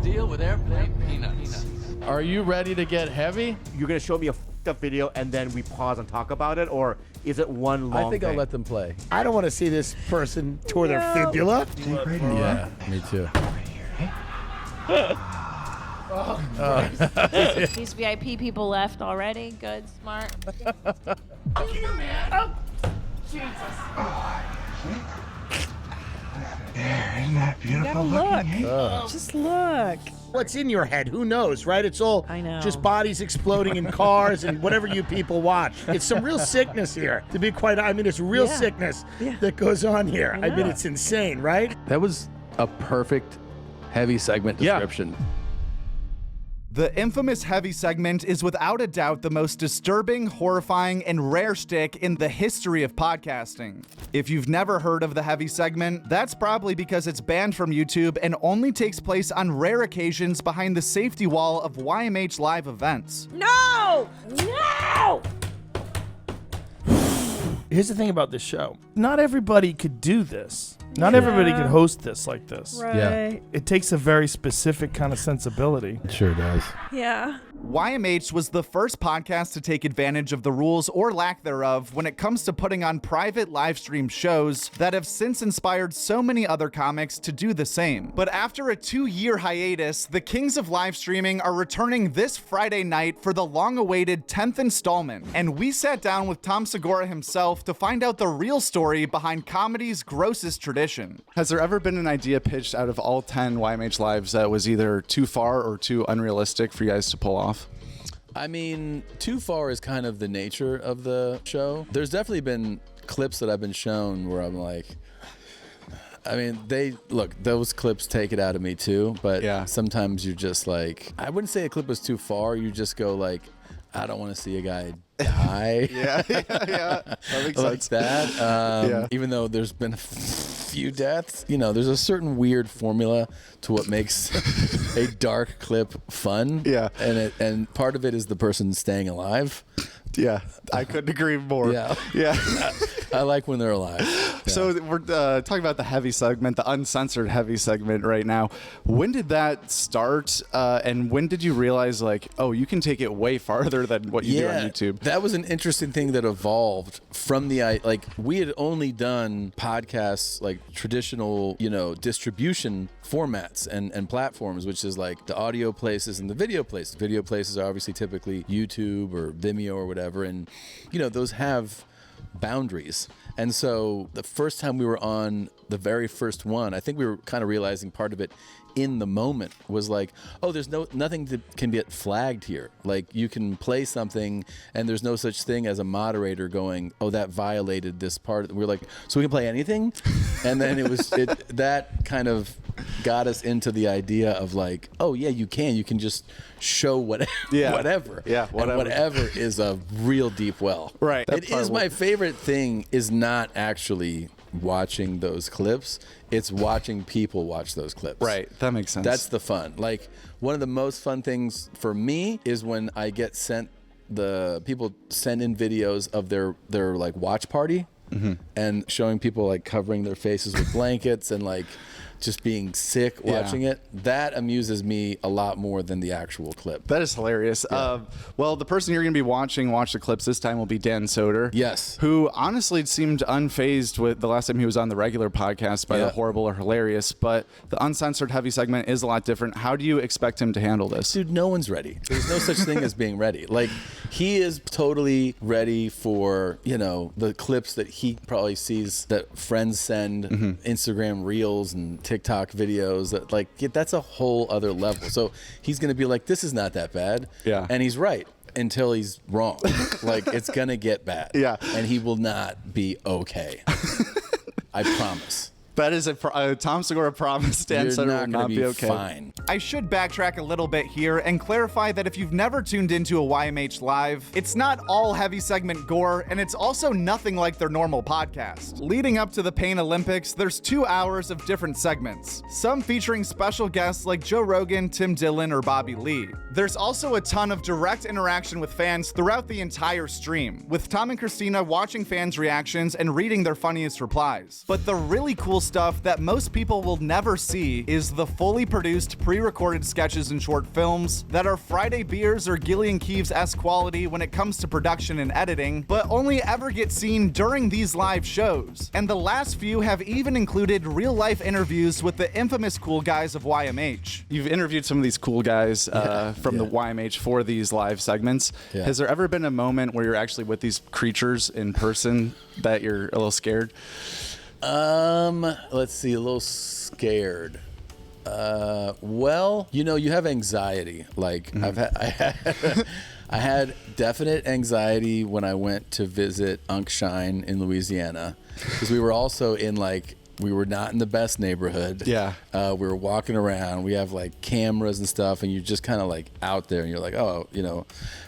deal with airplane peanuts. Are you ready to get heavy? You're going to show me a f***ed up video and then we pause and talk about it? Or is it one long I think thing? I'll let them play. I don't want to see this person tore their fibula. Yeah, me too. These VIP people left already. Good, smart. Isn't that beautiful? Look. Just look. What's in your head? Who knows, right? It's all I know. just bodies exploding in cars and whatever you people watch. It's some real sickness here. To be quite, I mean, it's real Yeah. sickness Yeah. that goes on here. I mean, know. it's insane, right? That was a perfect heavy segment description. The infamous heavy segment is without a doubt the most disturbing, horrifying, and rare shtick in the history of podcasting. If you've never heard of the heavy segment, that's probably because it's banned from YouTube and only takes place on rare occasions behind the safety wall of YMH live events. No! No! Here's the thing about this show. Not everybody could do this. Not everybody could host this like this. Right. Yeah. It takes a very specific kind of sensibility. It sure does. Yeah. YMH was the first podcast to take advantage of the rules or lack thereof when it comes to putting on private live stream shows that have since inspired so many other comics to do the same. But after a 2-year hiatus, the kings of live streaming are returning this Friday night for the long-awaited 10th installment. And we sat down with Tom Segura himself to find out the real story behind comedy's grossest tradition. Has there ever been an idea pitched out of all 10 YMH lives that was either too far or too unrealistic for you guys to pull off? I mean, too far is kind of the nature of the show. There's definitely been clips that I've been shown where I'm like, I mean, those clips take it out of me too, but Yeah. sometimes you're just like, I wouldn't say a clip was too far. You just go like, I don't want to see a guy die. Yeah. That makes Like sense. that. Yeah. Even though there's been a few deaths, there's a certain weird formula to what makes a dark clip fun. Yeah. And part of it is the person staying alive. Yeah, I couldn't agree more. Yeah. Yeah. I like when they're alive. Yeah. So we're talking about the heavy segment, the uncensored heavy segment right now. When did that start? And when did you realize, like, oh, you can take it way farther than what you do on YouTube? That was an interesting thing that evolved from we had only done podcasts, like traditional, distribution formats and platforms, which is like the audio places and the video places. Video places are obviously typically YouTube or Vimeo or whatever. And, those have boundaries. And so the first time we were on the very first one, I think we were kind of realizing part of it in the moment was like, oh, there's nothing that can get flagged here. Like you can play something and there's no such thing as a moderator going, oh, that violated this part. We're like, so we can play anything? And then that kind of got us into the idea of like, oh yeah, you can just show whatever. Whatever. Yeah, whatever. And whatever is a real deep well. Right. It is my favorite thing is not actually watching those clips. It's watching people watch those clips. Right. That makes sense. That's the fun. Like one of the most fun things for me is when I get people send in videos of their like watch party and showing people like covering their faces with blankets and like just being sick watching it. That amuses me a lot more than the actual clip. That is hilarious. Yeah. Well, the person you're going to be watch the clips this time will be Dan Soder. Yes. Who honestly seemed unfazed with the last time he was on the regular podcast by the horrible or hilarious, but the uncensored heavy segment is a lot different. How do you expect him to handle this? Dude, no one's ready. There's no such thing as being ready. Like he is totally ready for, the clips that he probably sees that friends send, Instagram reels and TikTok videos that that's a whole other level. So he's going to be like, this is not that bad. Yeah. And he's right until he's wrong. Like it's going to get bad. Yeah. And he will not be okay. I promise. That is a Tom Segura promise. Dan Soder will not be okay. Fine. I should backtrack a little bit here and clarify that if you've never tuned into a YMH Live, it's not all heavy segment gore, and it's also nothing like their normal podcast. Leading up to the Pain Olympics, there's 2 hours of different segments, some featuring special guests like Joe Rogan, Tim Dillon, or Bobby Lee. There's also a ton of direct interaction with fans throughout the entire stream, with Tom and Christina watching fans' reactions and reading their funniest replies. But the really cool stuff that most people will never see is the fully produced, pre-recorded sketches and short films that are Friday Beers or Gillian Keeves-esque quality when it comes to production and editing, but only ever get seen during these live shows. And the last few have even included real-life interviews with the infamous cool guys of YMH. You've interviewed some of these cool guys from the YMH for these live segments. Yeah. Has there ever been a moment where you're actually with these creatures in person that you're a little scared? Let's see, a little scared. Well, you know, you have anxiety. Like I had definite anxiety when I went to visit Unc Shine in Louisiana, because we were also in we were not in the best neighborhood. Yeah. We were walking around. We have like cameras and stuff, and you're just kind of like out there, and you're like, oh, you know,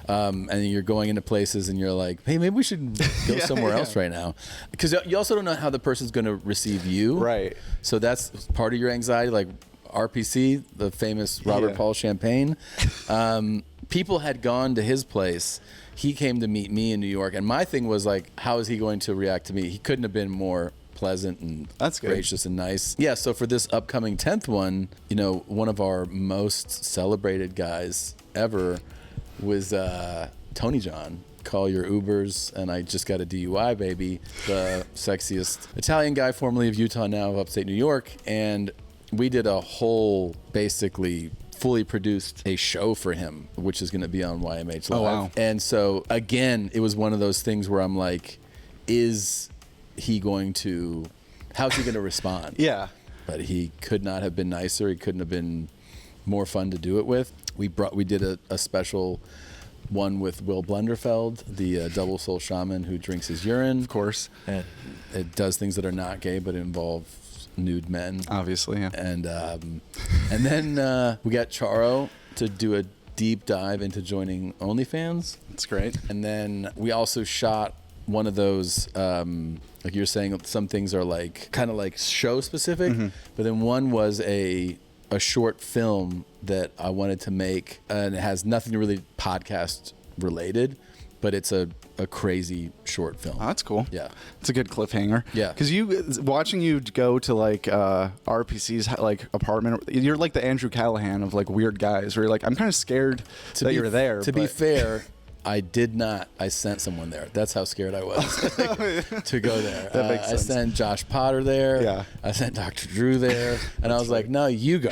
and you're going into places, and you're like, hey, maybe we should go somewhere else right now, because you also don't know how the person's going to receive you. Right. So that's part of your anxiety. Like RPC, the famous Robert Paul Champagne. People had gone to his place. He came to meet me in New York, and my thing was like, how is he going to react to me? He couldn't have been more pleasant and That's good. gracious and nice. Yeah, so for this upcoming 10th one, you know, one of our most celebrated guys ever was Tony John. Call your Ubers, and I just got a DUI, baby. The sexiest Italian guy, formerly of Utah, now of upstate New York. And we did a whole, basically, fully produced a show for him, which is going to be on YMH Live. Oh, wow. And so, again, it was one of those things where I'm like, how's he going to respond? Yeah. But he could not have been nicer. He couldn't have been more fun to do it with. We did a special one with Will Blenderfeld, the double soul shaman who drinks his urine. Of course. And it does things that are not gay but involve nude men. Obviously, yeah. And then we got Charo to do a deep dive into joining OnlyFans. That's great. And then we also shot one of those, like you're saying, some things are like kind of like show specific, but then one was a short film that I wanted to make, and it has nothing really podcast related, but it's a crazy short film. Oh, that's cool. Yeah. It's a good cliffhanger. Yeah. Because watching you go to like RPC's like apartment, you're like the Andrew Callahan of like weird guys where you're like, I'm kind of scared that you're there. To be fair, I did not. I sent someone there. That's how scared I was to go there. That makes sense. I sent Josh Potter there. Yeah. I sent Dr. Drew there. And I was like, no, you go.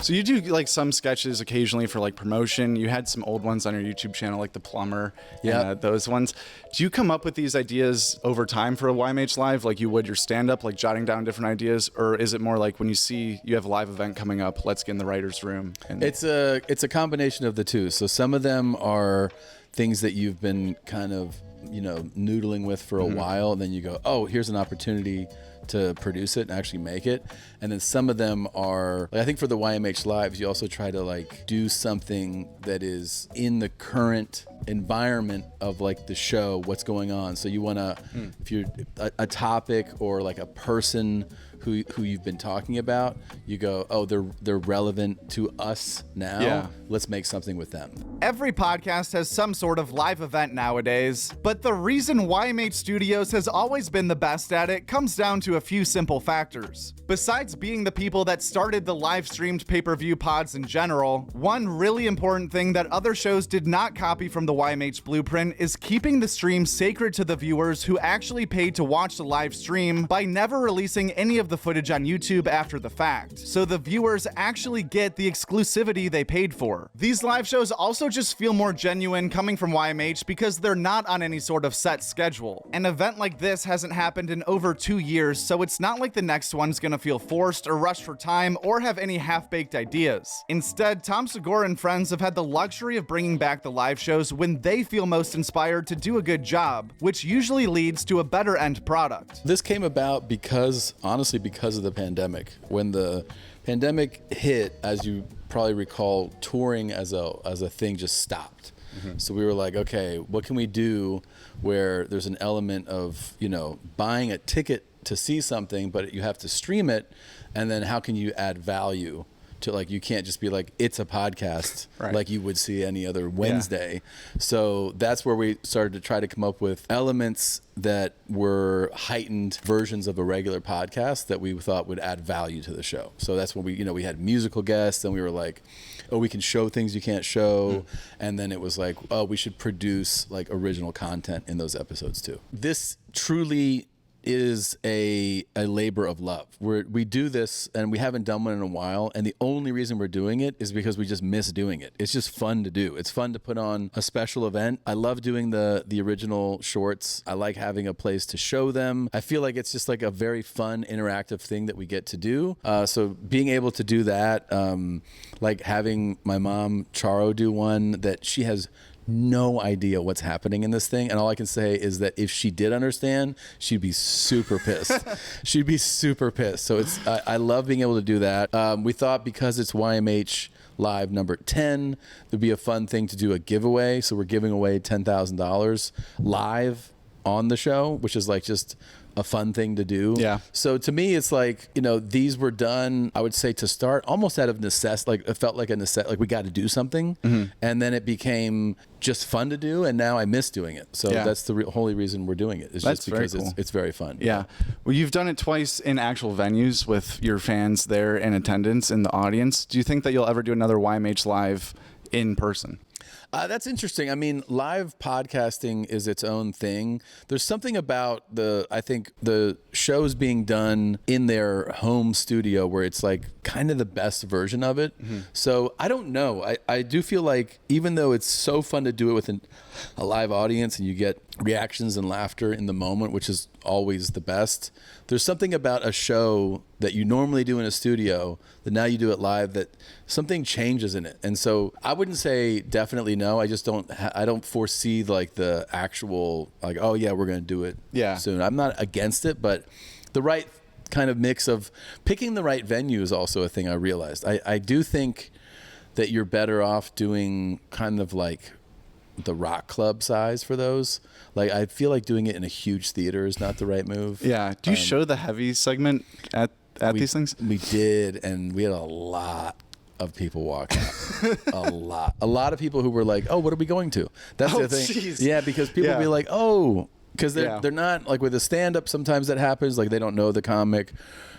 So you do like some sketches occasionally for like promotion. You had some old ones on your YouTube channel, like The Plumber. Yeah. Those ones. Do you come up with these ideas over time for a YMH Live like you would your stand-up, like jotting down different ideas? Or is it more like when you see you have a live event coming up, let's get in the writer's room? And It's a combination of the two. So some of them are things that you've been kind of, you know, noodling with for a while, and then you go, oh, here's an opportunity to produce it and actually make it. And then some of them are, like, I think for the YMH Lives, you also try to like do something that is in the current environment of like the show, what's going on. So you want to, if you're a topic or like a person who you've been talking about, you go, oh, they're relevant to us now. Yeah. Let's make something with them. Every podcast has some sort of live event nowadays, but the reason YMH Studios has always been the best at it comes down to a few simple factors. Besides being the people that started the live streamed pay-per-view pods in general, one really important thing that other shows did not copy from the YMH blueprint is keeping the stream sacred to the viewers who actually paid to watch the live stream by never releasing any of the footage on YouTube after the fact, so the viewers actually get the exclusivity they paid for. These live shows also just feel more genuine coming from YMH because they're not on any sort of set schedule. An event like this hasn't happened in over 2 years, so it's not like the next one's gonna feel forced or rushed for time or have any half-baked ideas. Instead, Tom Segura and friends have had the luxury of bringing back the live shows when they feel most inspired to do a good job, which usually leads to a better end product. This came about because of the pandemic. When the pandemic hit, as you probably recall, touring as a thing just stopped. So we were like, okay, what can we do where there's an element of, you know, buying a ticket to see something, but you have to stream it, and then how can you add value to like, you can't just be like, it's a podcast Right. like you would see any other Wednesday. So that's where we started to try to come up with elements that were heightened versions of a regular podcast that we thought would add value to the show. So that's when we had musical guests, and we were like, oh, we can show things you can't show. And then it was like, oh, we should produce like original content in those episodes too. This truly is a labor of love. We do this, and we haven't done one in a while, and the only reason we're doing it is because we just miss doing it. It's just fun to do. It's fun to put on a special event. I love doing the original shorts. I like having a place to show them. I feel like it's just like a very fun, interactive thing that we get to do. So being able to do that, like having my mom Charo do one that she has no idea what's happening in this thing, and all I can say is that if she did understand, she'd be super pissed. She'd be super pissed. So it's I love being able to do that. We thought because it's YMH Live number 10, there'd be a fun thing to do a giveaway. So we're giving away $10,000 live on the show, which is like just a fun thing to do. Yeah. So to me, it's like, these were done, I would say, to start almost out of necessity. Like it felt like a necessity, like we got to do something. And then it became just fun to do. And now I miss doing it. So that's the only reason we're doing it. It's That's just because very cool. it's very fun. Yeah. Well, you've done it twice in actual venues with your fans there in attendance in the audience. Do you think that you'll ever do another YMH Live in person? That's interesting. I mean, live podcasting is its own thing. There's something about I think the shows being done in their home studio where it's like kind of the best version of it. So I don't know. I do feel like even though it's so fun to do it with a live audience and you get reactions and laughter in the moment, which is always the best, there's something about a show that you normally do in a studio that now you do it live, that something changes in it. And so I wouldn't say definitely no. I just I don't foresee like the actual like, oh yeah, we're going to do it soon. I'm not against it, but the right kind of mix of picking the right venue is also a thing I realized. I do think that you're better off doing kind of like the rock club size for those. Like I feel like doing it in a huge theater is not the right move. Yeah. Do you show the heavy segment at these things? We did, and we had a lot of people walk out. A lot of people who were like, oh, what are we going to? That's the thing. Geez. Yeah, because people be like, oh, because they're not like with a stand-up, sometimes that happens, like they don't know the comic.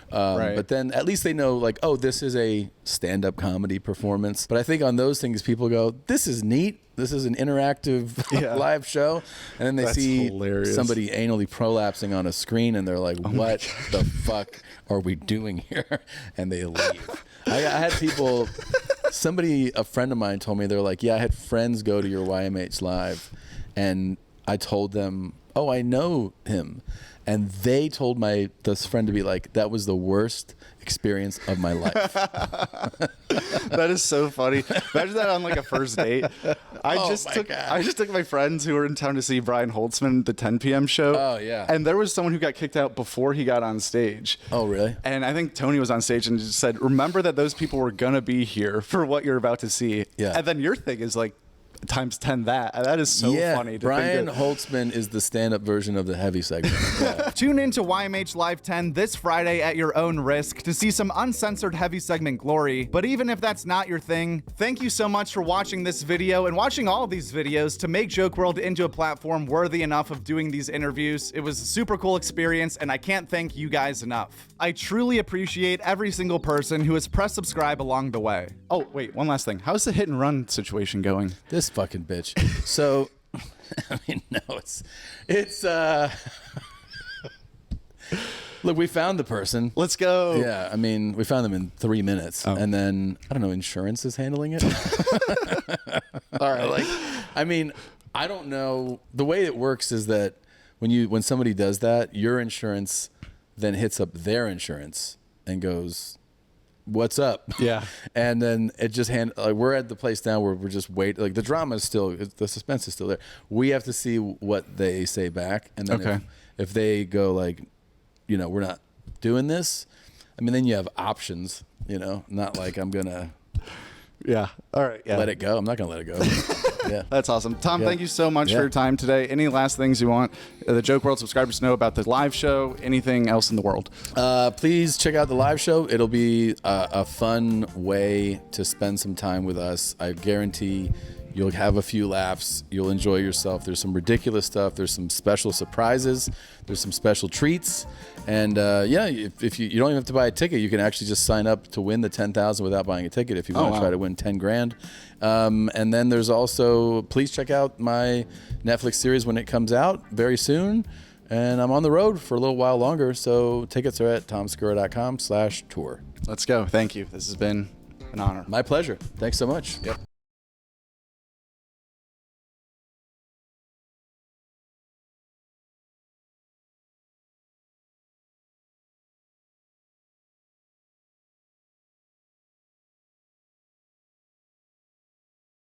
But then at least they know like, oh, this is a stand-up comedy performance. But I think on those things, people go, this is neat. This is an interactive live show. And then they see somebody anally prolapsing on a screen and they're like, what the fuck are we doing here? And they leave. I had people, a friend of mine told me, they're like, yeah, I had friends go to your YMH Live and I told them, oh, I know him. And they told this friend to be like, that was the worst experience of my life. That is so funny. Imagine that on like a first date. I just took my friends who were in town to see Brian Holtzman, the 10 p.m. show. Oh, yeah. And there was someone who got kicked out before he got on stage. Oh, really? And I think Tony was on stage and just said, remember that those people were going to be here for what you're about to see. Yeah. And then your thing is like, times 10 that. That is so funny. Brian Holtzman is the stand-up version of the heavy segment. Yeah. Tune in to YMH Live 10 this Friday at your own risk to see some uncensored heavy segment glory. But even if that's not your thing, thank you so much for watching this video and watching all of these videos to make Joke World into a platform worthy enough of doing these interviews. It was a super cool experience and I can't thank you guys enough. I truly appreciate every single person who has pressed subscribe along the way. Oh, wait, one last thing. How's the hit and run situation going? This fucking bitch. So, I mean, no, it's look, we found the person. Let's go. Yeah, I mean, we found them in 3 minutes, and then I don't know, insurance is handling it. All right, like, I mean, I don't know. The way it works is that when somebody does that, your insurance then hits up their insurance and goes, what's up? Yeah. And then it just we're at the place now where we're just waiting. Like the drama is still, the suspense is still there. We have to see what they say back. And then if they go like, we're not doing this, I mean, then you have options, not like I'm going to Yeah. All right. Yeah. Let it go. I'm not gonna let it go. Yeah. That's awesome. Tom, Yeah. thank you so much Yeah. for your time today. Any last things you want the Joke World subscribers to know about the live show? Anything else in the world? Please check out the live show. It'll be a fun way to spend some time with us. I guarantee you'll have a few laughs. You'll enjoy yourself. There's some ridiculous stuff. There's some special surprises. There's some special treats. And if you don't even have to buy a ticket, you can actually just sign up to win the 10,000 without buying a ticket if you want to try to win 10 grand. And then there's also, please check out my Netflix series when it comes out very soon. And I'm on the road for a little while longer, so tickets are at tomsegura.com/tour. Let's go. Thank you. This has been an honor. My pleasure. Thanks so much. Yep.